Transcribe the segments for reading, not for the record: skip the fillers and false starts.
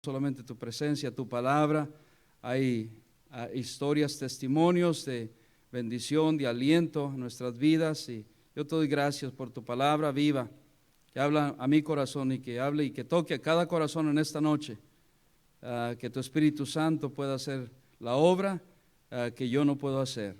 solamente tu presencia, tu palabra. Hay historias, testimonios de bendición, de aliento en nuestras vidas, y yo te doy gracias por tu palabra viva, que habla a mi corazón y que hable y que toque a cada corazón en esta noche. Que tu Espíritu Santo pueda hacer la obra que yo no puedo hacer.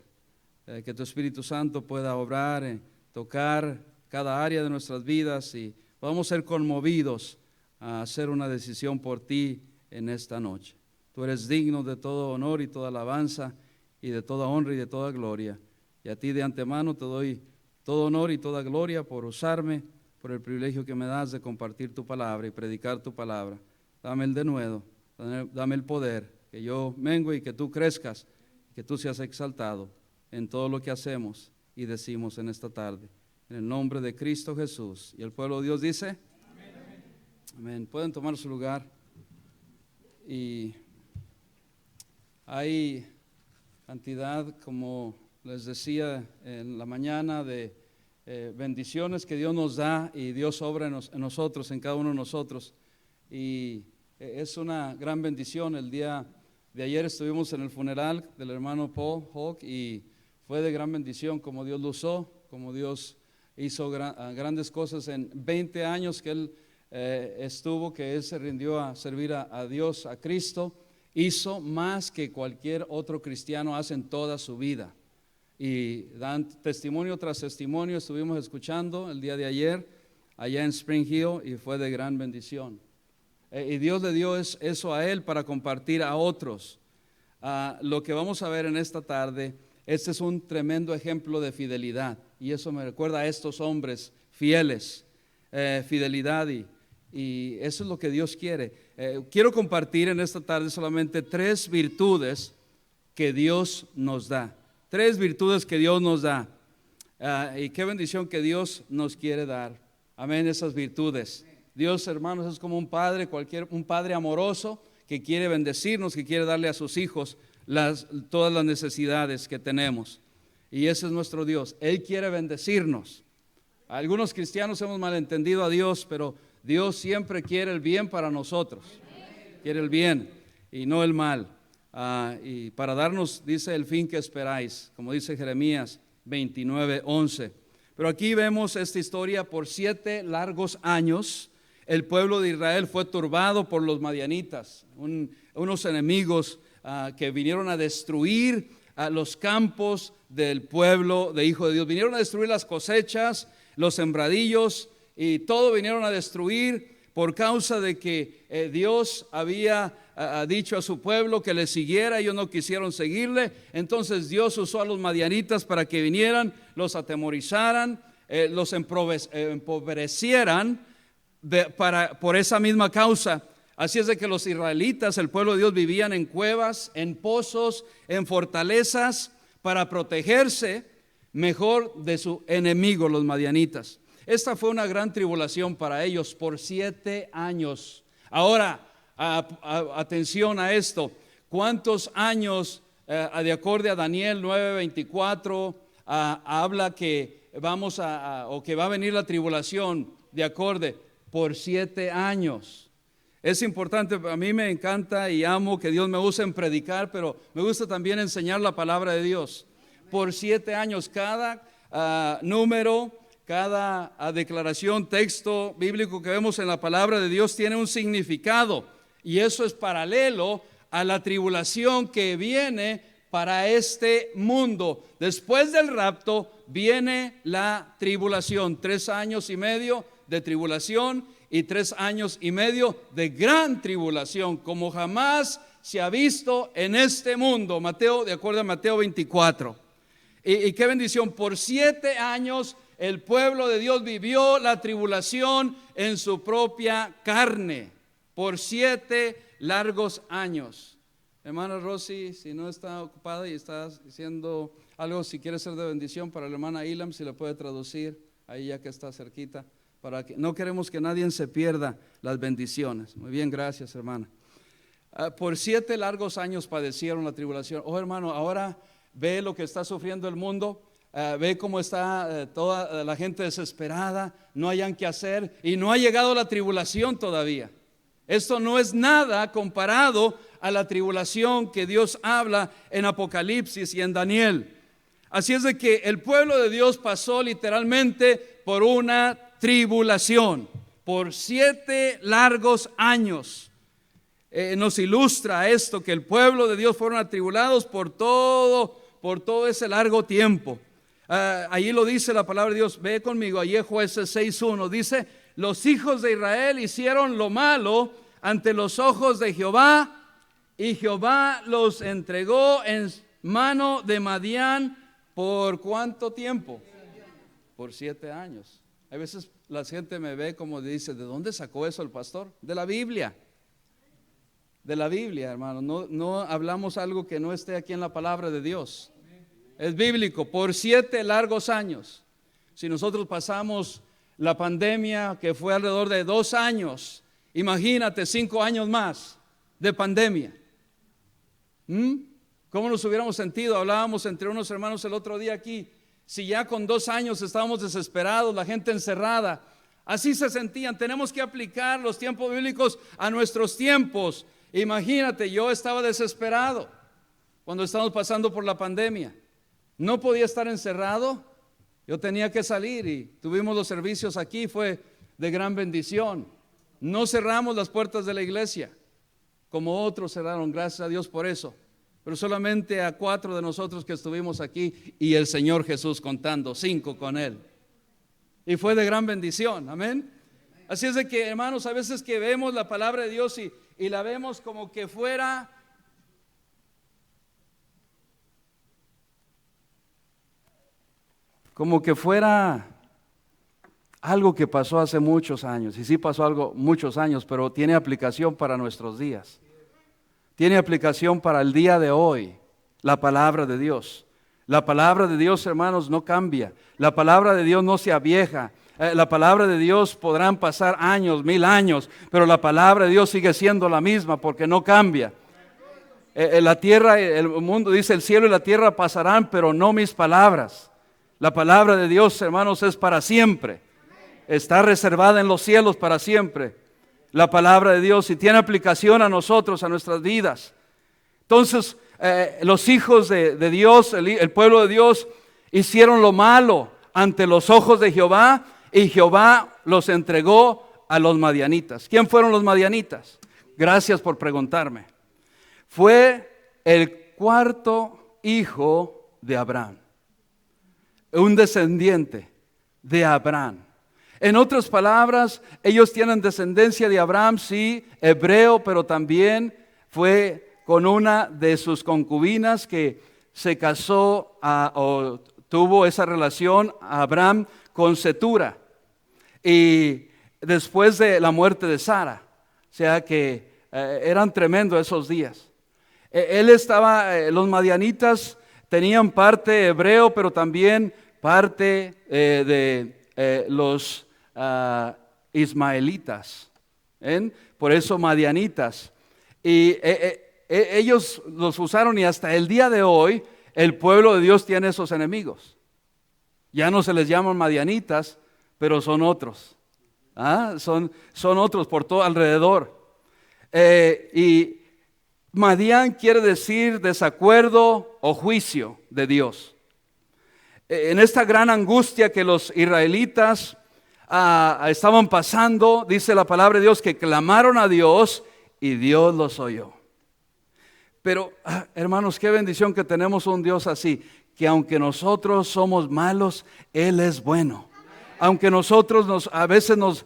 Que tu Espíritu Santo pueda obrar, tocar cada área de nuestras vidas, y podamos ser conmovidos a hacer una decisión por ti en esta noche. Tú eres digno de todo honor y toda alabanza y de toda honra y de toda gloria. Y a ti de antemano te doy todo honor y toda gloria por usarme, por el privilegio que me das de compartir tu palabra y predicar tu palabra. Dame el denuedo, dame el poder, que yo mengue y que tú crezcas, que tú seas exaltado en todo lo que hacemos y decimos en esta tarde. En el nombre de Cristo Jesús. Y el pueblo de Dios dice: amén. Amén. Pueden tomar su lugar. Y hay cantidad, como les decía en la mañana, de bendiciones que Dios nos da, y Dios obra en nosotros, en cada uno de nosotros. Y es una gran bendición. El día de ayer estuvimos en el funeral del hermano Paul Hawk, y fue de gran bendición como Dios lo usó, como Dios hizo grandes cosas en 20 años que él estuvo, que él se rindió a servir a Dios, a Cristo. Hizo más que cualquier otro cristiano hace en toda su vida, y dan testimonio tras testimonio. Estuvimos escuchando el día de ayer allá en Spring Hill, y fue de gran bendición. Y Dios le dio eso a él para compartir a otros. Lo que vamos a ver en esta tarde, este es un tremendo ejemplo de fidelidad, y eso me recuerda a estos hombres fieles, fidelidad, y eso es lo que Dios quiere. Quiero compartir en esta tarde solamente 3 virtudes que Dios nos da. 3 virtudes que Dios nos da. Y qué bendición que Dios nos quiere dar. Amén, esas virtudes. Dios, hermanos, es como un padre, un padre amoroso que quiere bendecirnos, que quiere darle a sus hijos todas las necesidades que tenemos. Y ese es nuestro Dios. Él quiere bendecirnos. Algunos cristianos hemos malentendido a Dios, pero Dios siempre quiere el bien para nosotros. Quiere el bien y no el mal. Y para darnos, dice, el fin que esperáis, como dice Jeremías 29:11. Pero aquí vemos esta historia. Por 7 largos años el pueblo de Israel fue turbado por los madianitas, unos enemigos que vinieron a destruir los campos del pueblo de Hijo de Dios. Vinieron a destruir las cosechas, los sembradillos, y todo vinieron a destruir por causa de que Dios había dicho a su pueblo que le siguiera. Ellos no quisieron seguirle. Entonces Dios usó a los madianitas para que vinieran, los atemorizaran, los empobrecieran por esa misma causa. Así es de que los israelitas, el pueblo de Dios, vivían en cuevas, en pozos, en fortalezas, para protegerse mejor de su enemigo, los madianitas. Esta fue una gran tribulación para ellos por 7 años. Ahora, atención a esto. ¿Cuántos años, de acuerdo a Daniel 9:24, habla que que va a venir la tribulación? De acuerdo, por 7 años. Es importante, a mí me encanta y amo que Dios me use en predicar, pero me gusta también enseñar la palabra de Dios. Por 7 años, cada número, cada declaración, texto bíblico que vemos en la palabra de Dios tiene un significado, y eso es paralelo a la tribulación que viene para este mundo. Después del rapto viene la tribulación, 3 años y medio de tribulación y 3 años y medio de gran tribulación, como jamás se ha visto en este mundo. De acuerdo a Mateo 24. Y qué bendición, por 7 años el pueblo de Dios vivió la tribulación en su propia carne, por 7 largos años. Hermana Rosy, si no está ocupada y está haciendo algo, si quiere ser de bendición para la hermana Ilam, si le puede traducir ahí ya que está cerquita, para que no queremos que nadie se pierda las bendiciones. Muy bien, gracias, hermana. Por 7 largos años padecieron la tribulación. Oh, hermano, ahora ve lo que está sufriendo el mundo. Ve cómo está toda la gente desesperada, no hayan qué hacer, y no ha llegado la tribulación todavía. Esto no es nada comparado a la tribulación que Dios habla en Apocalipsis y en Daniel. Así es de que el pueblo de Dios pasó literalmente por una tribulación, por 7 largos años. Nos ilustra esto, que el pueblo de Dios fueron atribulados por todo ese largo tiempo. Allí lo dice la palabra de Dios. Ve conmigo, allí Jueces 6:1 dice: los hijos de Israel hicieron lo malo ante los ojos de Jehová, y Jehová los entregó en mano de Madián. ¿Por cuánto tiempo? Por 7 años. A veces la gente me ve como dice: ¿de dónde sacó eso el pastor? De la Biblia. De la Biblia, hermano. No hablamos algo que no esté aquí en la palabra de Dios. Es bíblico. Por 7 largos años. Si nosotros pasamos la pandemia, que fue alrededor de 2 años, imagínate 5 años más de pandemia. ¿Cómo nos hubiéramos sentido? Hablábamos entre unos hermanos el otro día aquí. Si ya con 2 años estábamos desesperados, la gente encerrada, así se sentían. Tenemos que aplicar los tiempos bíblicos a nuestros tiempos. Imagínate, yo estaba desesperado cuando estábamos pasando por la pandemia. No podía estar encerrado, yo tenía que salir, y tuvimos los servicios aquí, fue de gran bendición. No cerramos las puertas de la iglesia como otros cerraron, gracias a Dios por eso. Pero solamente a 4 de nosotros que estuvimos aquí, y el Señor Jesús contando, 5 con Él. Y fue de gran bendición, amén. Así es de que, hermanos, a veces que vemos la palabra de Dios y la vemos como que fuera algo que pasó hace muchos años. Y sí pasó algo muchos años, pero tiene aplicación para nuestros días. Tiene aplicación para el día de hoy, la palabra de Dios. La palabra de Dios, hermanos, no cambia. La palabra de Dios no se avieja. La palabra de Dios podrán pasar años, 1000 años, pero la palabra de Dios sigue siendo la misma porque no cambia. La tierra, el mundo, dice, el cielo y la tierra pasarán, pero no mis palabras. La palabra de Dios, hermanos, es para siempre. Está reservada en los cielos para siempre. La palabra de Dios, y tiene aplicación a nosotros, a nuestras vidas. Entonces, los hijos de Dios, el pueblo de Dios, hicieron lo malo ante los ojos de Jehová, y Jehová los entregó a los madianitas. ¿Quién fueron los madianitas? Gracias por preguntarme. Fue el 4º hijo de Abraham, un descendiente de Abraham. En otras palabras, ellos tienen descendencia de Abraham, sí, hebreo, pero también fue con una de sus concubinas que se casó o tuvo esa relación Abraham con Cetura, y después de la muerte de Sara. O sea que eran tremendos esos días. Los madianitas tenían parte hebreo, pero también parte de los ismaelitas, por eso madianitas. Y ellos los usaron, y hasta el día de hoy el pueblo de Dios tiene esos enemigos. Ya no se les llaman madianitas, pero son otros. Son otros por todo alrededor. Y Madián quiere decir desacuerdo o juicio de Dios. En esta gran angustia que los israelitas estaban pasando, dice la palabra de Dios que clamaron a Dios y Dios los oyó. Pero, hermanos, qué bendición que tenemos un Dios así, que aunque nosotros somos malos, Él es bueno. Aunque nosotros a veces nos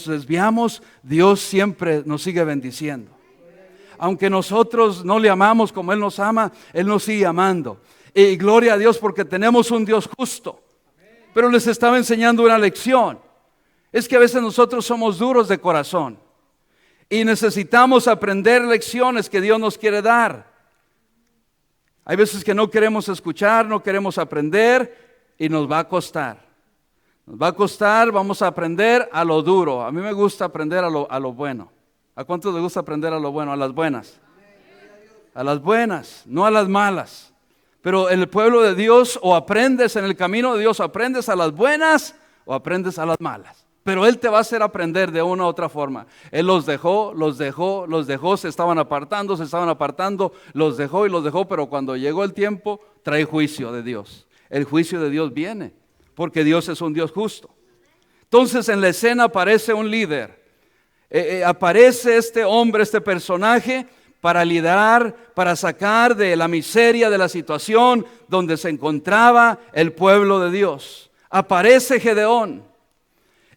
desviamos, Dios siempre nos sigue bendiciendo. Aunque nosotros no le amamos como Él nos ama, Él nos sigue amando. Y gloria a Dios porque tenemos un Dios justo. Pero les estaba enseñando una lección. Es que a veces nosotros somos duros de corazón y necesitamos aprender lecciones que Dios nos quiere dar. Hay veces que no queremos escuchar, no queremos aprender, y nos va a costar. Nos va a costar, vamos a aprender a lo duro. A mí me gusta aprender a lo bueno. ¿A cuántos les gusta aprender a lo bueno? A las buenas. A las buenas, no a las malas. Pero el pueblo de Dios, o aprendes en el camino de Dios, aprendes a las buenas o aprendes a las malas. Pero Él te va a hacer aprender de una u otra forma. Él los dejó, se estaban apartando, los dejó y los dejó, pero cuando llegó el tiempo, trae juicio de Dios. El juicio de Dios viene, porque Dios es un Dios justo. Entonces en la escena aparece un líder. Aparece este hombre, este personaje, para liderar, para sacar de la miseria de la situación donde se encontraba el pueblo de Dios. Aparece Gedeón.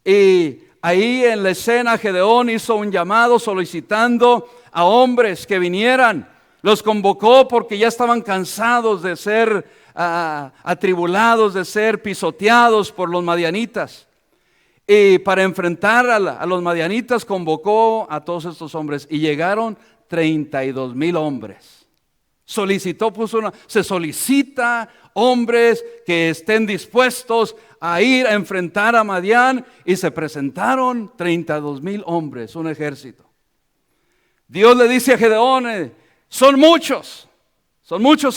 Y ahí en la escena Gedeón hizo un llamado solicitando a hombres que vinieran. Los convocó porque ya estaban cansados de ser atribulados, de ser pisoteados por los madianitas. Y para enfrentar a los madianitas convocó a todos estos hombres y llegaron 32,000 hombres. Se solicita hombres que estén dispuestos a ir a enfrentar a Madián, y se presentaron 32,000 hombres, un ejército. Dios le dice a Gedeón, son muchos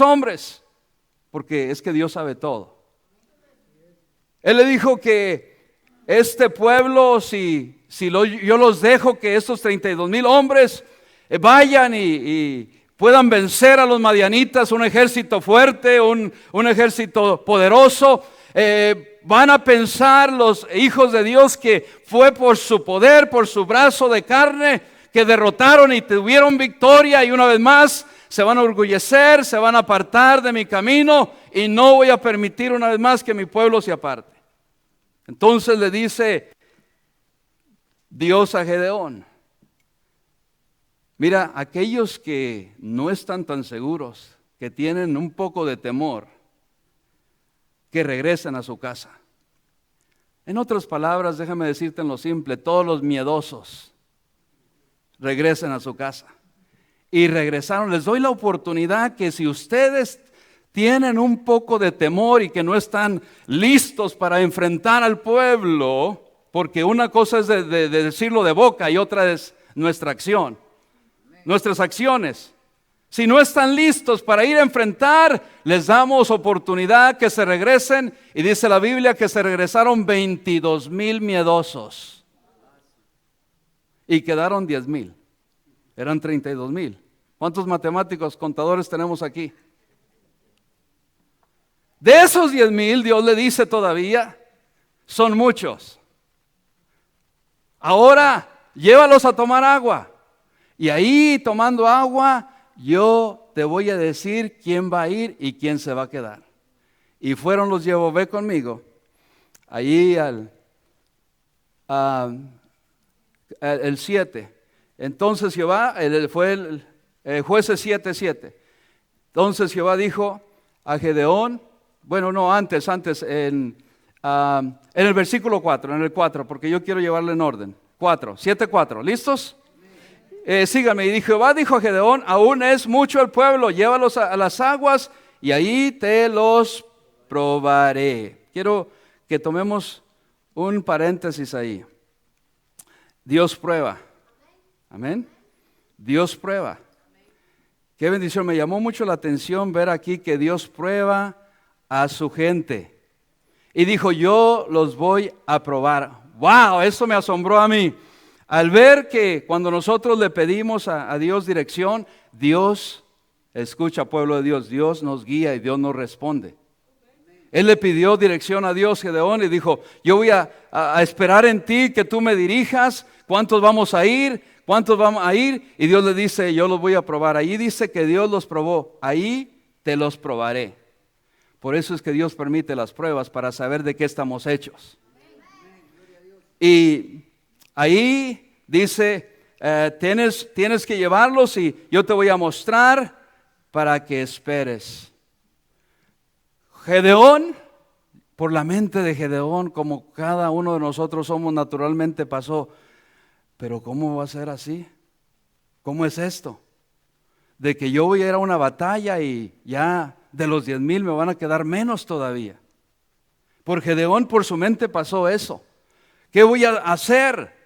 hombres, porque es que Dios sabe todo. Él le dijo que este pueblo, yo los dejo, que estos 32,000 hombres vayan y puedan vencer a los madianitas, un ejército fuerte, un ejército poderoso. Van a pensar los hijos de Dios que fue por su poder, por su brazo de carne, que derrotaron y tuvieron victoria, y una vez más se van a orgullecer, se van a apartar de mi camino, y no voy a permitir una vez más que mi pueblo se aparte. Entonces le dice Dios a Gedeón: mira, aquellos que no están tan seguros, que tienen un poco de temor, que regresen a su casa. En otras palabras, déjame decirte en lo simple, todos los miedosos regresen a su casa. Y regresaron. Les doy la oportunidad que si ustedes tienen un poco de temor y que no están listos para enfrentar al pueblo, porque una cosa es de decirlo de boca y otra es nuestra acción, nuestras acciones. Si no están listos para ir a enfrentar, les damos oportunidad que se regresen. Y dice la Biblia que se regresaron 22,000 miedosos y quedaron 10,000. Eran 32,000. ¿Cuántos matemáticos, contadores tenemos aquí? De esos 10,000, Dios le dice todavía, son muchos. Ahora llévalos a tomar agua. Y ahí tomando agua, yo te voy a decir quién va a ir y quién se va a quedar. Y fueron, los llevó, ve conmigo, allí el 7. Entonces Jehová, fue el Jueces 7:7. Entonces Jehová dijo a Gedeón, bueno, no, antes, en el versículo 4, en el 4, porque yo quiero llevarle en orden. 7:4, ¿listos? Síganme. Y Jehová dijo a Gedeón: aún es mucho el pueblo, llévalos a las aguas y ahí te los probaré. Quiero que tomemos un paréntesis ahí. Dios prueba. Amén. Dios prueba. Qué bendición. Me llamó mucho la atención ver aquí que Dios prueba a su gente. Y dijo: yo los voy a probar. ¡Wow! Eso me asombró a mí. Al ver que cuando nosotros le pedimos a Dios dirección, Dios escucha, pueblo de Dios, Dios nos guía y Dios nos responde. Él le pidió dirección a Dios, Gedeón, y dijo: yo voy a esperar en ti que tú me dirijas. ¿Cuántos vamos a ir? ¿Cuántos vamos a ir? Y Dios le dice: yo los voy a probar. Ahí dice que Dios los probó. Ahí te los probaré. Por eso es que Dios permite las pruebas, para saber de qué estamos hechos. Y ahí dice, tienes que llevarlos y yo te voy a mostrar para que esperes. Gedeón, por la mente de Gedeón, como cada uno de nosotros somos naturalmente, pasó: pero ¿cómo va a ser así? ¿Cómo es esto? De que yo voy a ir a una batalla y ya de los 10,000 me van a quedar menos todavía. Por Gedeón, por su mente pasó eso. ¿Qué voy a hacer?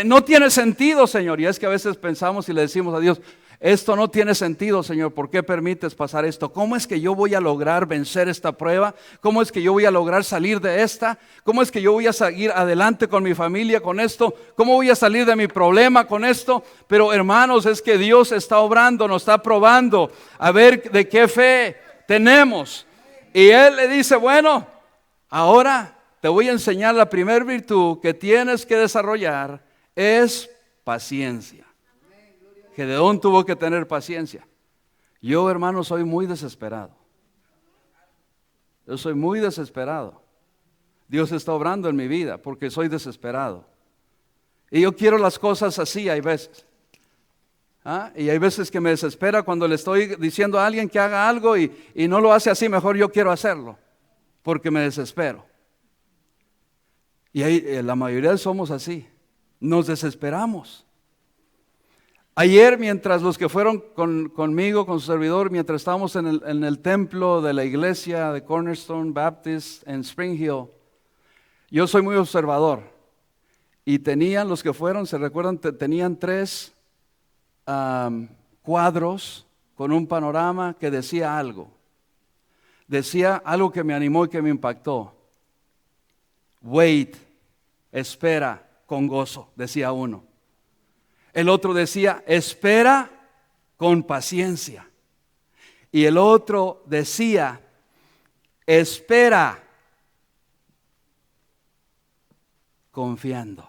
No tiene sentido, Señor. Y es que a veces pensamos y le decimos a Dios: esto no tiene sentido, Señor, ¿por qué permites pasar esto? ¿Cómo es que yo voy a lograr vencer esta prueba? ¿Cómo es que yo voy a lograr salir de esta? ¿Cómo es que yo voy a seguir adelante con mi familia con esto? ¿Cómo voy a salir de mi problema con esto? Pero hermanos, es que Dios está obrando, nos está probando a ver de qué fe tenemos. Y Él le dice, bueno, ahora te voy a enseñar la primera virtud que tienes que desarrollar, es paciencia. Gedeón tuvo que tener paciencia. Yo, hermano, soy muy desesperado. Yo soy muy desesperado. Dios está obrando en mi vida porque soy desesperado. Y yo quiero las cosas así, hay veces. Y hay veces que me desespera cuando le estoy diciendo a alguien que haga algo y no lo hace así, mejor yo quiero hacerlo, porque me desespero. Y la mayoría somos así, nos desesperamos. Ayer, mientras los que fueron conmigo, con su servidor, mientras estábamos en el templo de la iglesia de Cornerstone Baptist en Spring Hill, yo soy muy observador. Y tenían, los que fueron, se recuerdan, tenían 3 cuadros con un panorama que decía algo. Decía algo que me animó y que me impactó. Wait, espera con gozo, decía uno. El otro decía, espera con paciencia. Y el otro decía, espera confiando.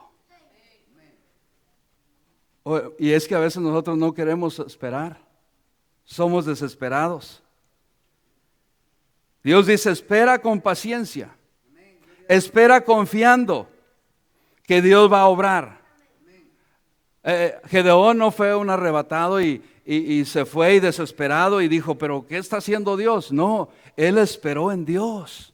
Y es que a veces nosotros no queremos esperar, somos desesperados. Dios dice, espera con paciencia, espera confiando que Dios va a obrar. Gedeón no fue un arrebatado y se fue y desesperado y dijo, pero ¿qué está haciendo Dios? No, él esperó en Dios.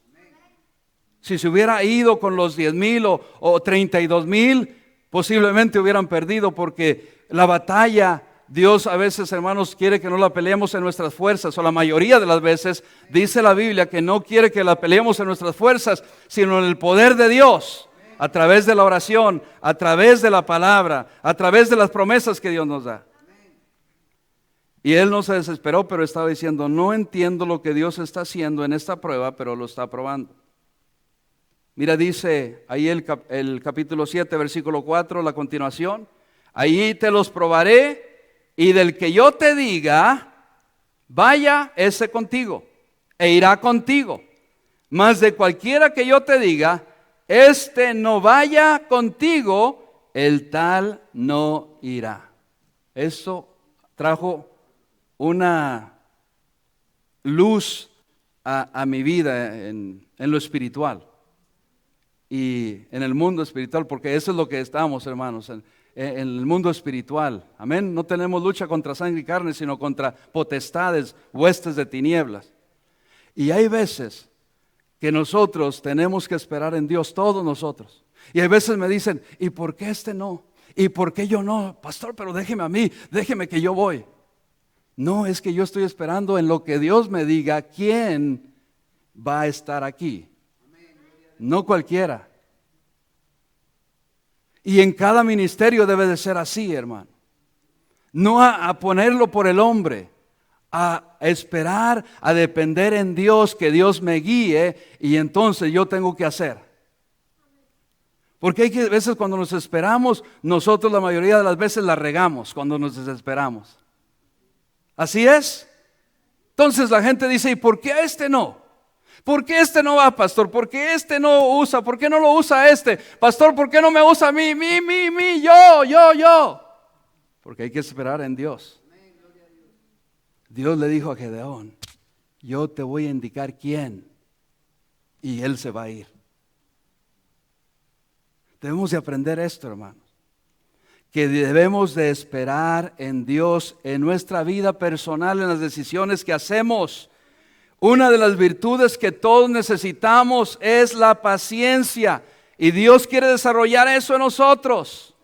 Si se hubiera ido con los 10,000 o 32,000, posiblemente hubieran perdido, porque la batalla, Dios a veces, hermanos, quiere que no la peleemos en nuestras fuerzas, o la mayoría de las veces dice la Biblia que no quiere que la peleemos en nuestras fuerzas, sino en el poder de Dios. A través de la oración, a través de la palabra, a través de las promesas que Dios nos da. Y él no se desesperó, pero estaba diciendo, no entiendo lo que Dios está haciendo en esta prueba, pero lo está probando. Mira, dice ahí el capítulo 7, versículo 4, la continuación. Ahí te los probaré, y del que yo te diga, vaya ese contigo, e irá contigo. Mas de cualquiera que yo te diga, este no vaya contigo, el tal no irá. Eso trajo una luz a mi vida en lo espiritual y en el mundo espiritual, porque eso es lo que estamos, hermanos, en el mundo espiritual. Amén. No tenemos lucha contra sangre y carne, sino contra potestades, huestes de tinieblas. Y hay veces que nosotros tenemos que esperar en Dios, todos nosotros. Y hay veces me dicen, ¿y por qué este no? ¿Y por qué yo no? Pastor, pero déjeme a mí, déjeme que yo voy. No, es que yo estoy esperando en lo que Dios me diga quién va a estar aquí. No cualquiera. Y en cada ministerio debe de ser así, hermano. No a ponerlo por el hombre, a esperar, a depender en Dios, que Dios me guíe, y entonces yo tengo que hacer. Porque hay que, a veces cuando nos esperamos, nosotros la mayoría de las veces la regamos cuando nos desesperamos. ¿Así es? Entonces la gente dice, ¿y por qué a este no? ¿Por qué este no va, pastor? ¿Por qué este no usa? ¿Por qué no lo usa este? Pastor, ¿por qué no me usa a mí? Yo. Porque hay que esperar en Dios. Dios le dijo a Gedeón, yo te voy a indicar quién, y él se va a ir. Debemos de aprender esto, hermanos, que debemos de esperar en Dios en nuestra vida personal, en las decisiones que hacemos. Una de las virtudes que todos necesitamos es la paciencia, y Dios quiere desarrollar eso en nosotros.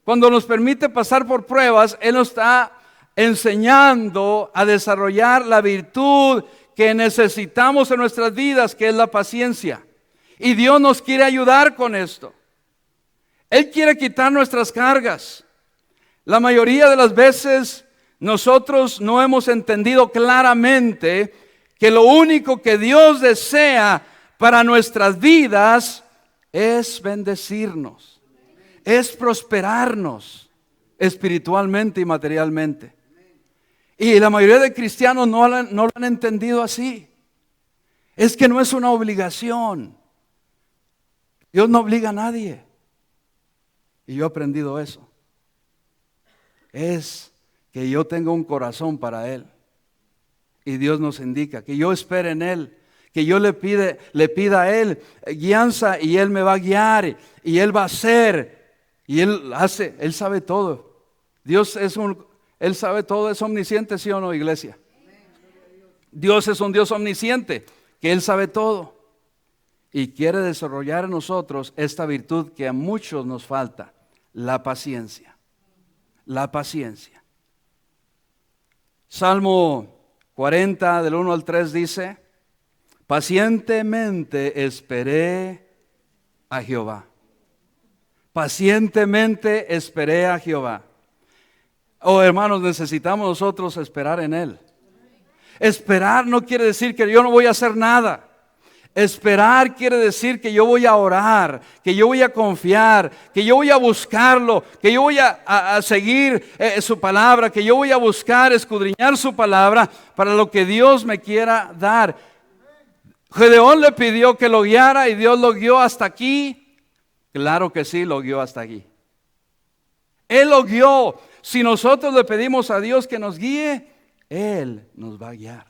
Cuando nos permite pasar por pruebas, Él nos está enseñando a desarrollar la virtud que necesitamos en nuestras vidas, que es la paciencia. Y Dios nos quiere ayudar con esto. Él quiere quitar nuestras cargas. La mayoría de las veces nosotros no hemos entendido claramente que lo único que Dios desea para nuestras vidas es bendecirnos, es prosperarnos espiritualmente y materialmente. Y la mayoría de cristianos no lo han entendido así. Es que no es una obligación. Dios no obliga a nadie. Y yo he aprendido eso. Es que yo tenga un corazón para Él. Y Dios nos indica que yo espere en Él, que yo le pida a Él guianza y Él me va a guiar y Él va a hacer y Él hace, Él sabe todo. Él sabe todo, es omnisciente, ¿sí o no, iglesia? Dios es un Dios omnisciente, que Él sabe todo y quiere desarrollar en nosotros esta virtud que a muchos nos falta, la paciencia. La paciencia. Salmo 40 del 1 al 3 dice: pacientemente esperé a Jehová. Pacientemente esperé a Jehová. Oh, hermanos, necesitamos nosotros esperar en Él. Esperar no quiere decir que yo no voy a hacer nada. Esperar quiere decir que yo voy a orar, que yo voy a confiar, que yo voy a buscarlo, que yo voy a seguir su palabra, que yo voy a buscar, escudriñar su palabra para lo que Dios me quiera dar. Gedeón le pidió que lo guiara y Dios lo guió hasta aquí. Claro que sí, lo guió hasta aquí. Él lo guió. Si nosotros le pedimos a Dios que nos guíe, Él nos va a guiar.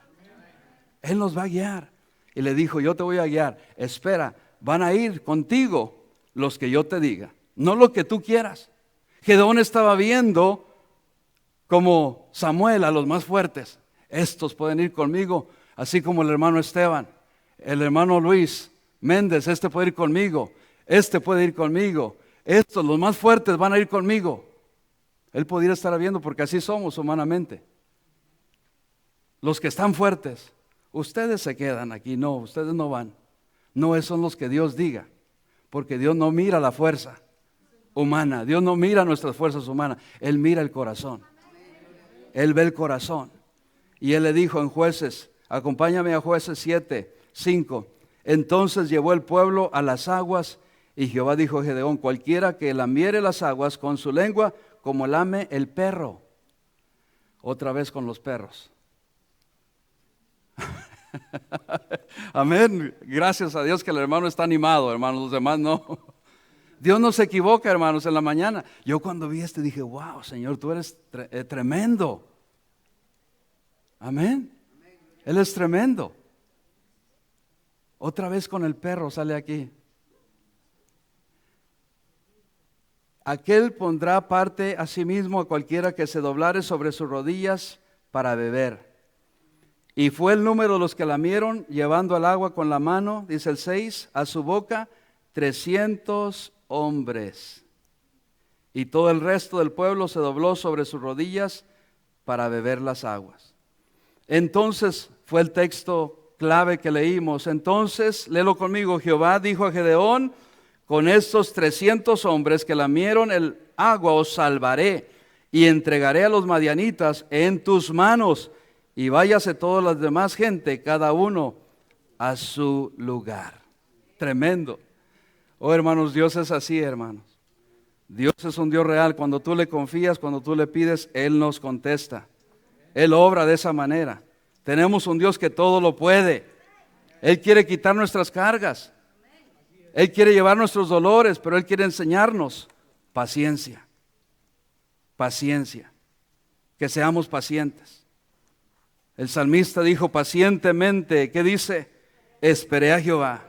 Él nos va a guiar. Y le dijo: yo te voy a guiar. Espera, van a ir contigo los que yo te diga, no lo que tú quieras. Gedeón estaba viendo como Samuel a los más fuertes. Estos pueden ir conmigo, así como el hermano Esteban, el hermano Luis Méndez, este puede ir conmigo, este puede ir conmigo. Estos, los más fuertes, van a ir conmigo. Él podría estar viendo, porque así somos humanamente. Los que están fuertes, ustedes se quedan aquí, no, ustedes no van. No, esos son los que Dios diga, porque Dios no mira la fuerza humana, Dios no mira nuestras fuerzas humanas, Él mira el corazón. Él ve el corazón. Y Él le dijo en Jueces, acompáñame a Jueces 7:5. Entonces llevó el pueblo a las aguas, y Jehová dijo a Gedeón: cualquiera que lamiere las aguas con su lengua, como lame el perro. Otra vez con los perros. Amén. Gracias a Dios que el hermano está animado, hermanos, los demás no. Dios no se equivoca, hermanos, en la mañana. Yo cuando vi dije: wow, Señor, tú eres tremendo. Amén. Él es tremendo. Otra vez con el perro sale aquí. Aquel pondrá parte a sí mismo a cualquiera que se doblare sobre sus rodillas para beber. Y fue el número de los que lamieron, llevando al agua con la mano, dice el 6, a su boca 300 hombres. Y todo el resto del pueblo se dobló sobre sus rodillas para beber las aguas. Entonces fue el texto clave que leímos. Entonces, léelo conmigo: Jehová dijo a Gedeón: con estos 300 hombres que lamieron el agua os salvaré, y entregaré a los madianitas en tus manos, y váyase toda la demás gente, cada uno a su lugar. Tremendo. Oh, hermanos, Dios es así, hermanos. Dios es un Dios real. Cuando tú le confías, cuando tú le pides, Él nos contesta. Él obra de esa manera. Tenemos un Dios que todo lo puede. Él quiere quitar nuestras cargas. Él quiere llevar nuestros dolores, pero Él quiere enseñarnos paciencia. Paciencia. Que seamos pacientes. El salmista dijo pacientemente, ¿qué dice? Esperé a Jehová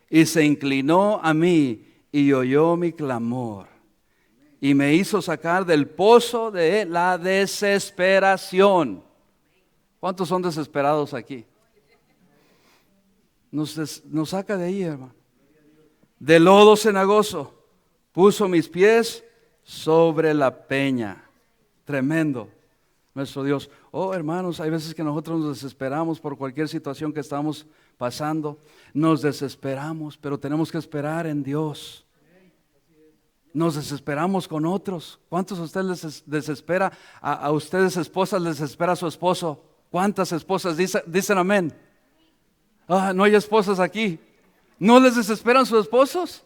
y se inclinó a mí y oyó mi clamor y me hizo sacar del pozo de la desesperación. ¿Cuántos son desesperados aquí? Nos saca de ahí, hermano. De lodo cenagoso puso mis pies sobre la peña. Tremendo nuestro Dios. Oh, hermanos, hay veces que nosotros nos desesperamos por cualquier situación que estamos pasando. Nos desesperamos, pero tenemos que esperar en Dios. Nos desesperamos con otros. ¿Cuántos de ustedes les desespera? A ustedes esposas les desespera a su esposo. ¿Cuántas esposas dicen amén? No hay esposas aquí. ¿No les desesperan sus esposos?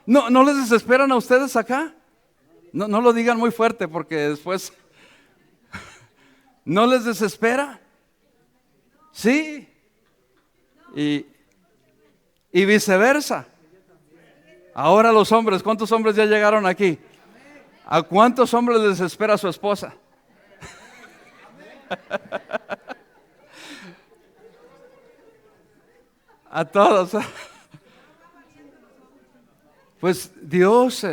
¿No les desesperan a ustedes acá? No lo digan muy fuerte porque después ¿no les desespera? Sí. Y viceversa. Ahora los hombres, ¿cuántos hombres ya llegaron aquí? ¿A cuántos hombres les desespera a su esposa? A todos. Pues Dios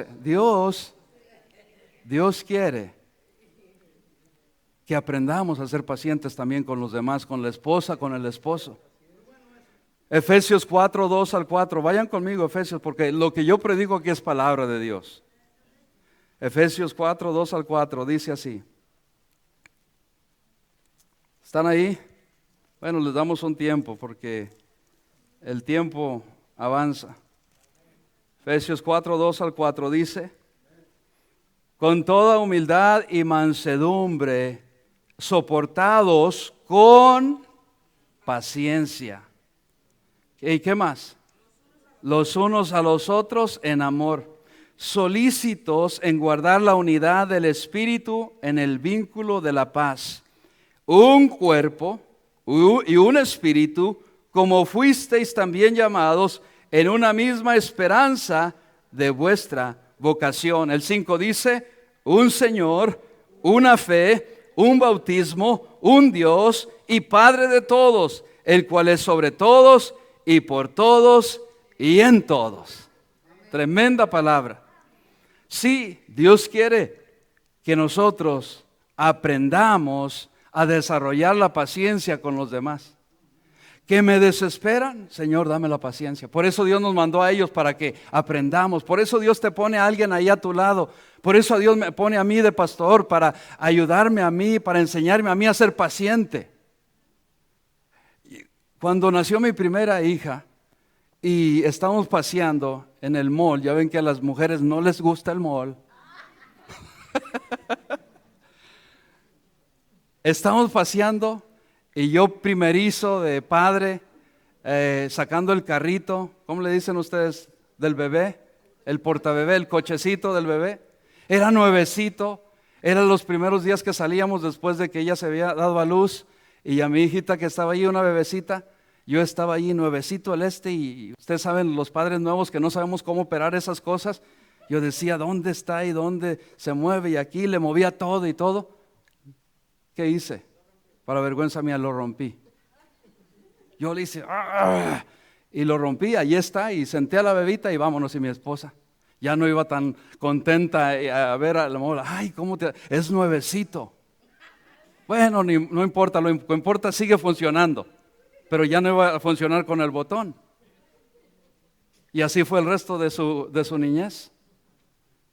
quiere que aprendamos a ser pacientes también con los demás, con la esposa, con el esposo. Efesios 4, 2 al 4. Vayan conmigo, Efesios, porque lo que yo predico aquí es palabra de Dios. Efesios 4, 2 al 4, dice así. ¿Están ahí? Bueno, les damos un tiempo porque el tiempo avanza. Efesios 4, 2 al 4 dice: con toda humildad y mansedumbre, soportados con paciencia. ¿Y qué más? Los unos a los otros en amor, solícitos en guardar la unidad del Espíritu en el vínculo de la paz. Un cuerpo y un espíritu, como fuisteis también llamados en una misma esperanza de vuestra vocación. El 5 dice: un Señor, una fe, un bautismo, un Dios y Padre de todos, el cual es sobre todos y por todos y en todos. Tremenda palabra. Sí, Dios quiere que nosotros aprendamos a desarrollar la paciencia con los demás. Que me desesperan, Señor, dame la paciencia. Por eso Dios nos mandó a ellos para que aprendamos. Por eso Dios te pone a alguien ahí a tu lado. Por eso Dios me pone a mí de pastor para ayudarme a mí, para enseñarme a mí a ser paciente. Cuando nació mi primera hija y estábamos paseando en el mall, ya ven que a las mujeres no les gusta el mall. Estamos paseando y yo primerizo de padre, sacando el carrito, ¿cómo le dicen ustedes? Del bebé, el portabebé, el cochecito del bebé. Era nuevecito, eran los primeros días que salíamos después de que ella se había dado a luz. Y a mi hijita que estaba allí, una bebecita, yo estaba allí nuevecito y ustedes saben, los padres nuevos que no sabemos cómo operar esas cosas. Yo decía, ¿dónde está y dónde se mueve? Y aquí le movía todo y todo. ¿Qué hice? Para vergüenza mía lo rompí. Yo le hice, ¡ah! Y lo rompí, ahí está, y senté a la bebita y vámonos. Y mi esposa ya no iba tan contenta a ver a la mujer. Ay, ¿cómo es nuevecito? Bueno, no importa, lo que importa sigue funcionando, pero ya no iba a funcionar con el botón. Y así fue el resto de su niñez.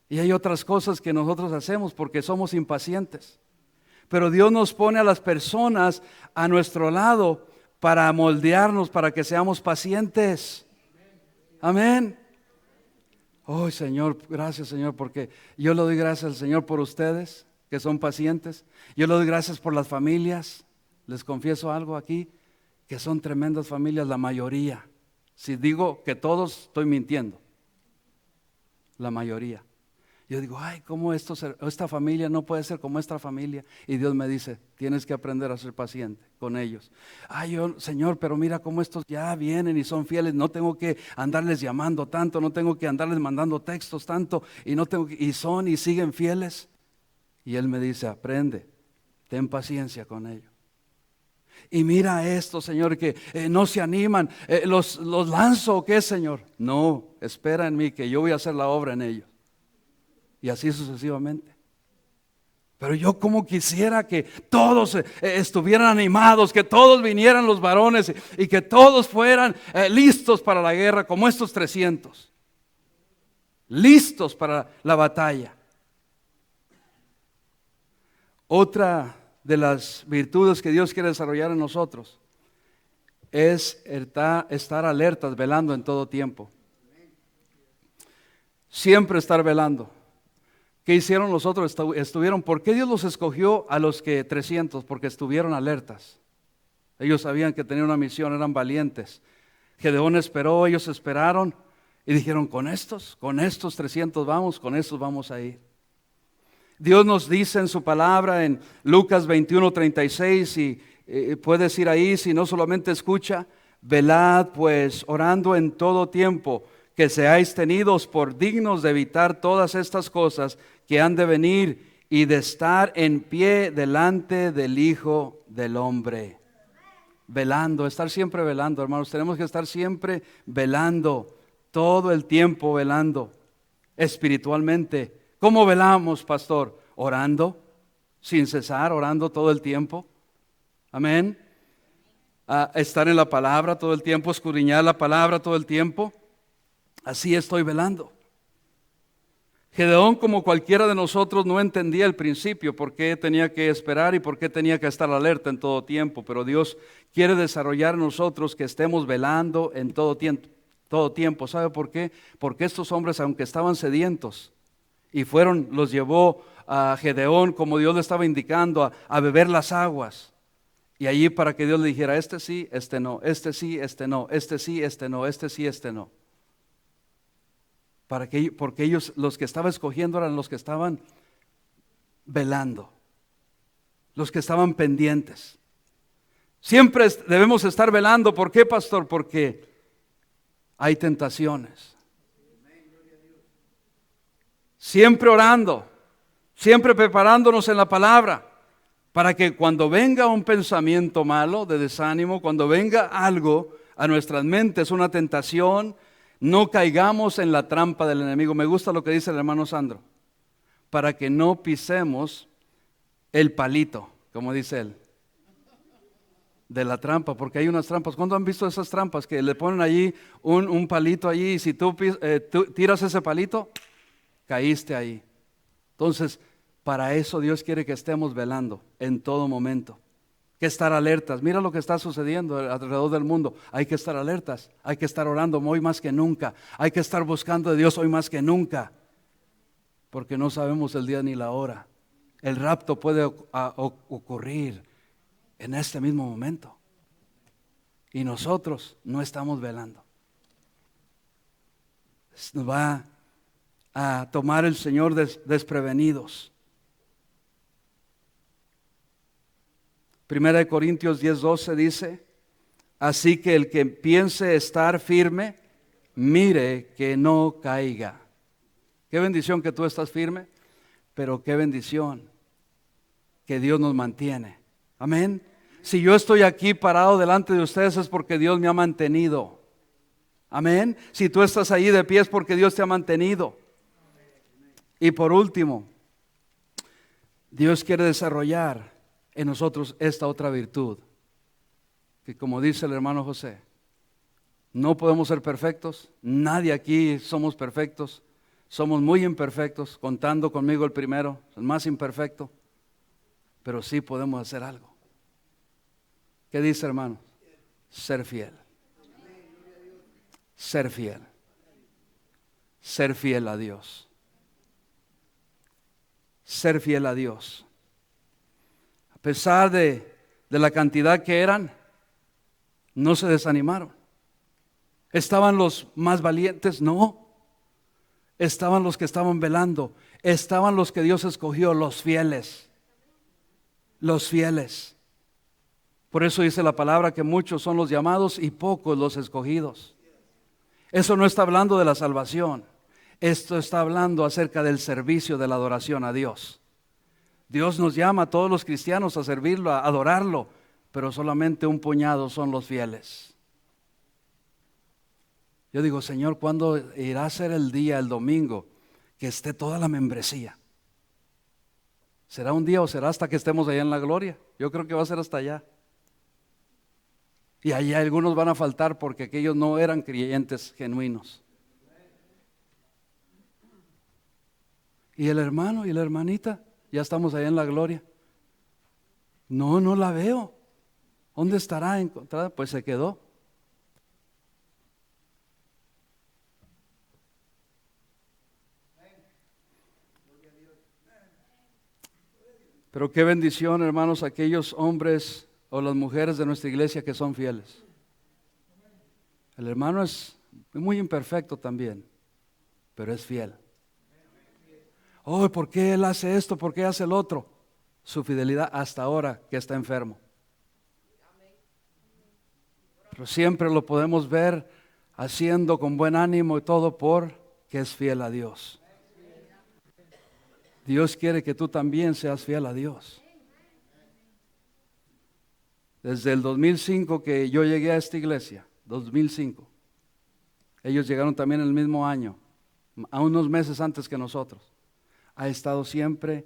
Y hay otras cosas que nosotros hacemos porque somos impacientes. Pero Dios nos pone a las personas a nuestro lado para moldearnos, para que seamos pacientes. Amén. Oh, Señor, gracias, Señor, porque yo le doy gracias al Señor por ustedes que son pacientes. Yo le doy gracias por las familias. Les confieso algo aquí, que son tremendas familias, la mayoría. Si digo que todos, estoy mintiendo. La mayoría. Yo digo, ay, ¿cómo esta familia no puede ser como esta familia? Y Dios me dice, tienes que aprender a ser paciente con ellos. Ay, Señor, pero mira cómo estos ya vienen y son fieles. No tengo que andarles llamando tanto, no tengo que andarles mandando textos tanto, y siguen fieles. Y Él me dice, aprende, ten paciencia con ellos. Y mira esto, Señor, que no se animan, los lanzo, ¿o qué, Señor? No, espera en mí, que yo voy a hacer la obra en ellos. Y así sucesivamente. Pero yo como quisiera que todos estuvieran animados, que todos vinieran los varones y que todos fueran listos para la guerra, como estos 300. Listos para la batalla. Otra de las virtudes que Dios quiere desarrollar en nosotros es estar alertas, velando en todo tiempo. Siempre estar velando. ¿Qué hicieron los otros? Estuvieron. ¿Por qué Dios los escogió a los que 300? Porque estuvieron alertas. Ellos sabían que tenían una misión, eran valientes. Gedeón esperó, ellos esperaron y dijeron, con estos 300 vamos, con estos vamos a ir. Dios nos dice en su palabra en Lucas 21:36 y puedes ir ahí si no solamente escucha, velad pues orando en todo tiempo, que seáis tenidos por dignos de evitar todas estas cosas que han de venir y de estar en pie delante del Hijo del Hombre. Velando, estar siempre velando, hermanos, tenemos que estar siempre velando, todo el tiempo velando, espiritualmente. ¿Cómo velamos, pastor? Orando, sin cesar, orando todo el tiempo. Amén. Estar en la palabra todo el tiempo, escudriñar la palabra todo el tiempo. Así estoy velando. Gedeón, como cualquiera de nosotros, no entendía al principio por qué tenía que esperar y por qué tenía que estar alerta en todo tiempo, pero Dios quiere desarrollar en nosotros que estemos velando en todo tiempo. ¿Sabe por qué? Porque estos hombres, aunque estaban sedientos y los llevó a Gedeón, como Dios le estaba indicando, a beber las aguas, y allí para que Dios le dijera, este sí, este no, este sí, este no, este sí, este no, este sí, este no. Porque ellos, los que estaba escogiendo, eran los que estaban velando, los que estaban pendientes. Siempre debemos estar velando. ¿Por qué, pastor? Porque hay tentaciones. Siempre orando, siempre preparándonos en la palabra, para que cuando venga un pensamiento malo de desánimo, cuando venga algo a nuestras mentes, una tentación, no caigamos en la trampa del enemigo. Me gusta lo que dice el hermano Sandro, para que no pisemos el palito, como dice él, de la trampa, porque hay unas trampas. ¿Cuándo han visto esas trampas que le ponen allí un palito allí y si tú tiras ese palito, caíste ahí? Entonces, para eso Dios quiere que estemos velando en todo momento. Que estar alertas. Mira lo que está sucediendo alrededor del mundo. Hay que estar alertas, hay que estar orando hoy más que nunca, hay que estar buscando de Dios hoy más que nunca, porque no sabemos el día ni la hora. El rapto puede ocurrir en este mismo momento y nosotros no estamos velando. Nos va a tomar el Señor desprevenidos. Primera de Corintios 10:12 dice, así que el que piense estar firme, mire que no caiga. Qué bendición que tú estás firme, pero qué bendición que Dios nos mantiene. Amén. Si yo estoy aquí parado delante de ustedes es porque Dios me ha mantenido. Amén. Si tú estás ahí de pie es porque Dios te ha mantenido. Y por último, Dios quiere desarrollar en nosotros esta otra virtud, que como dice el hermano José, no podemos ser perfectos, nadie aquí somos perfectos, somos muy imperfectos, contando conmigo el primero, el más imperfecto, pero sí podemos hacer algo. ¿Qué dice, hermano? Ser fiel. Ser fiel. Ser fiel a Dios. Ser fiel a Dios. A pesar de la cantidad que eran, no se desanimaron. ¿Estaban los más valientes? No. Estaban los que estaban velando. Estaban los que Dios escogió, los fieles. Los fieles. Por eso dice la palabra que muchos son los llamados y pocos los escogidos. Eso no está hablando de la salvación. Esto está hablando acerca del servicio, de la adoración a Dios. Dios nos llama a todos los cristianos a servirlo, a adorarlo, pero solamente un puñado son los fieles. Yo digo, Señor, ¿cuándo irá a ser el día, el domingo, que esté toda la membresía? ¿Será un día o será hasta que estemos allá en la gloria? Yo creo que va a ser hasta allá. Y allá algunos van a faltar porque aquellos no eran creyentes genuinos. ¿Y el hermano y la hermanita? Ya estamos allá en la gloria. No, no la veo. ¿Dónde estará encontrada? Pues se quedó. Pero qué bendición, hermanos, aquellos hombres o las mujeres de nuestra iglesia que son fieles. El hermano es muy imperfecto también, pero es fiel. Oh, ¿por qué él hace esto? ¿Por qué hace el otro? Su fidelidad hasta ahora que está enfermo. Pero siempre lo podemos ver haciendo con buen ánimo y todo porque es fiel a Dios. Dios quiere que tú también seas fiel a Dios. Desde el 2005 que yo llegué a esta iglesia, 2005, ellos llegaron también el mismo año, a unos meses antes que nosotros. Ha estado siempre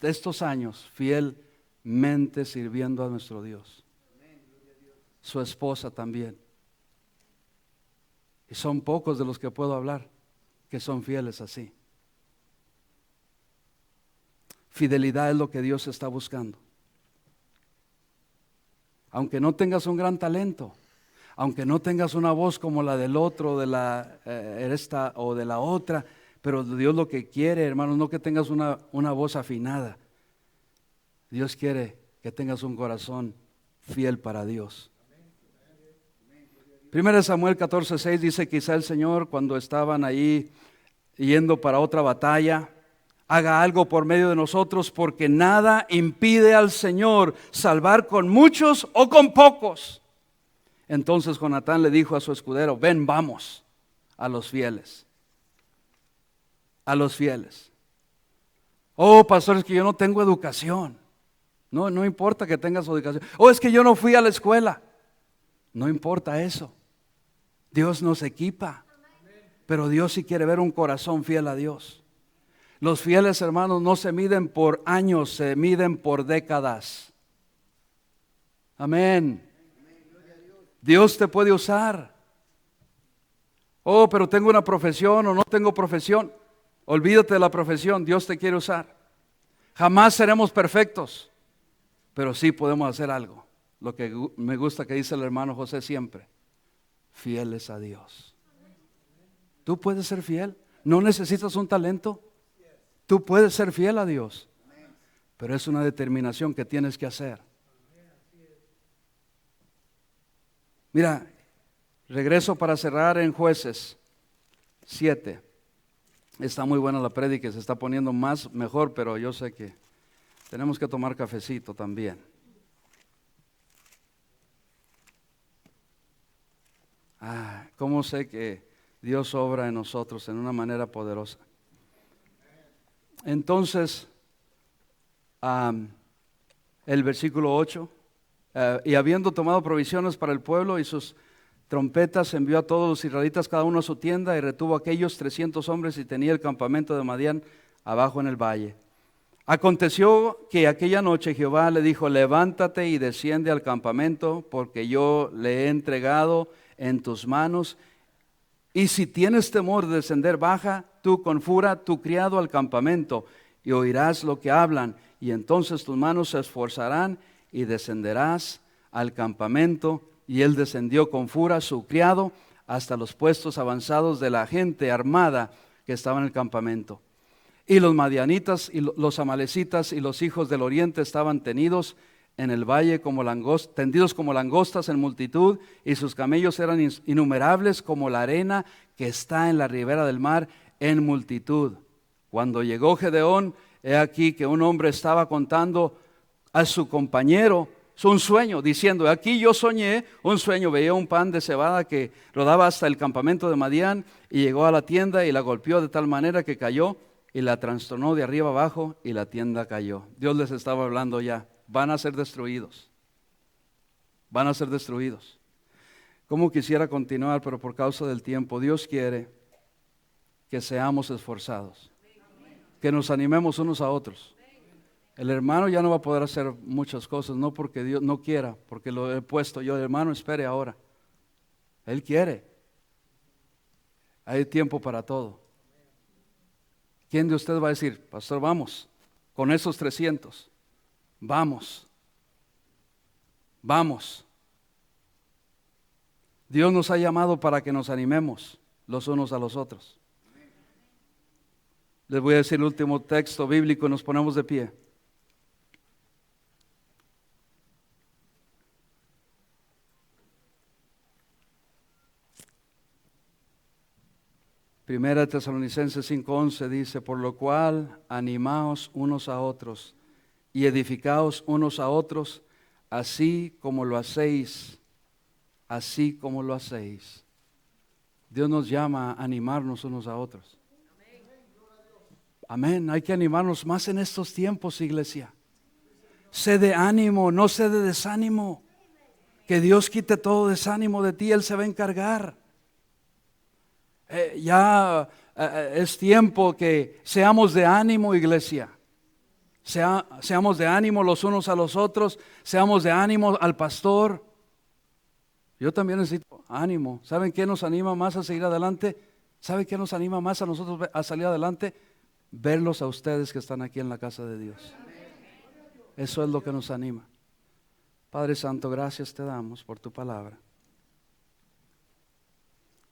estos años fielmente sirviendo a nuestro Dios. Su esposa también. Y son pocos de los que puedo hablar que son fieles así. Fidelidad es lo que Dios está buscando. Aunque no tengas un gran talento, aunque no tengas una voz como la del otro, de la esta o de la otra, pero Dios lo que quiere, hermanos, no que tengas una voz afinada. Dios quiere que tengas un corazón fiel para Dios. 1 Samuel 14:6 dice: quizá el Señor, cuando estaban ahí yendo para otra batalla, haga algo por medio de nosotros, porque nada impide al Señor salvar con muchos o con pocos. Entonces Jonatán le dijo a su escudero: ven, vamos a los fieles. A los fieles. Oh, pastor, es que yo no tengo educación. No importa que tengas educación. Oh, es que yo no fui a la escuela. No importa eso. Dios nos equipa. Pero Dios sí quiere ver un corazón fiel a Dios. Los fieles, hermanos, no se miden por años, se miden por décadas. Amén. Dios te puede usar. Oh, pero tengo una profesión o no tengo profesión. Olvídate de la profesión, Dios te quiere usar. Jamás seremos perfectos, pero sí podemos hacer algo. Lo que me gusta que dice el hermano José siempre: fieles a Dios. Tú puedes ser fiel, no necesitas un talento. Tú puedes ser fiel a Dios, pero es una determinación que tienes que hacer. Mira, regreso para cerrar en Jueces 7. Está muy buena la prédica, se está poniendo mejor, pero yo sé que tenemos que tomar cafecito también. ¿Cómo sé que Dios obra en nosotros en una manera poderosa? Entonces, el versículo 8, y habiendo tomado provisiones para el pueblo y sus trompetas, envió a todos los israelitas cada uno a su tienda y retuvo a aquellos 300 hombres y tenía el campamento de Madián abajo en el valle. Aconteció que aquella noche Jehová le dijo: levántate y desciende al campamento, porque yo le he entregado en tus manos. Y si tienes temor de descender, baja tú con fura tu criado al campamento y oirás lo que hablan. Y entonces tus manos se esforzarán y descenderás al campamento. Y él descendió con fura su criado hasta los puestos avanzados de la gente armada que estaba en el campamento. Y los madianitas y los amalecitas y los hijos del oriente estaban tendidos en el valle tendidos como langostas en multitud, y sus camellos eran innumerables como la arena que está en la ribera del mar en multitud. Cuando llegó Gedeón, he aquí que un hombre estaba contando a su compañero un sueño, diciendo: aquí yo soñé un sueño, veía un pan de cebada que rodaba hasta el campamento de Madián, y llegó a la tienda y la golpeó de tal manera que cayó y la trastornó de arriba abajo y la tienda cayó. Dios les estaba hablando ya: van a ser destruidos. Van a ser destruidos. Como quisiera continuar, pero por causa del tiempo. Dios quiere que seamos esforzados, que nos animemos unos a otros. El hermano ya no va a poder hacer muchas cosas, no porque Dios no quiera, porque lo he puesto yo. El hermano, espere ahora. Él quiere. Hay tiempo para todo. ¿Quién de ustedes va a decir: pastor, vamos con esos 300? Vamos. Dios nos ha llamado para que nos animemos los unos a los otros. Les voy a decir el último texto bíblico y nos ponemos de pie. Primera Tesalonicenses 5:11 dice: por lo cual animaos unos a otros y edificaos unos a otros, así como lo hacéis, así como lo hacéis. Dios nos llama a animarnos unos a otros. Amén, hay que animarnos más en estos tiempos, iglesia. Sé de ánimo, no sé de desánimo. Que Dios quite todo desánimo de ti, Él se va a encargar. Es tiempo que seamos de ánimo, iglesia. Seamos de ánimo los unos a los otros, seamos de ánimo al pastor. Yo también necesito ánimo. ¿Saben qué nos anima más a seguir adelante? ¿Saben qué nos anima más a nosotros a salir adelante? Verlos a ustedes que están aquí en la casa de Dios. Eso es lo que nos anima. Padre Santo, gracias te damos por tu palabra.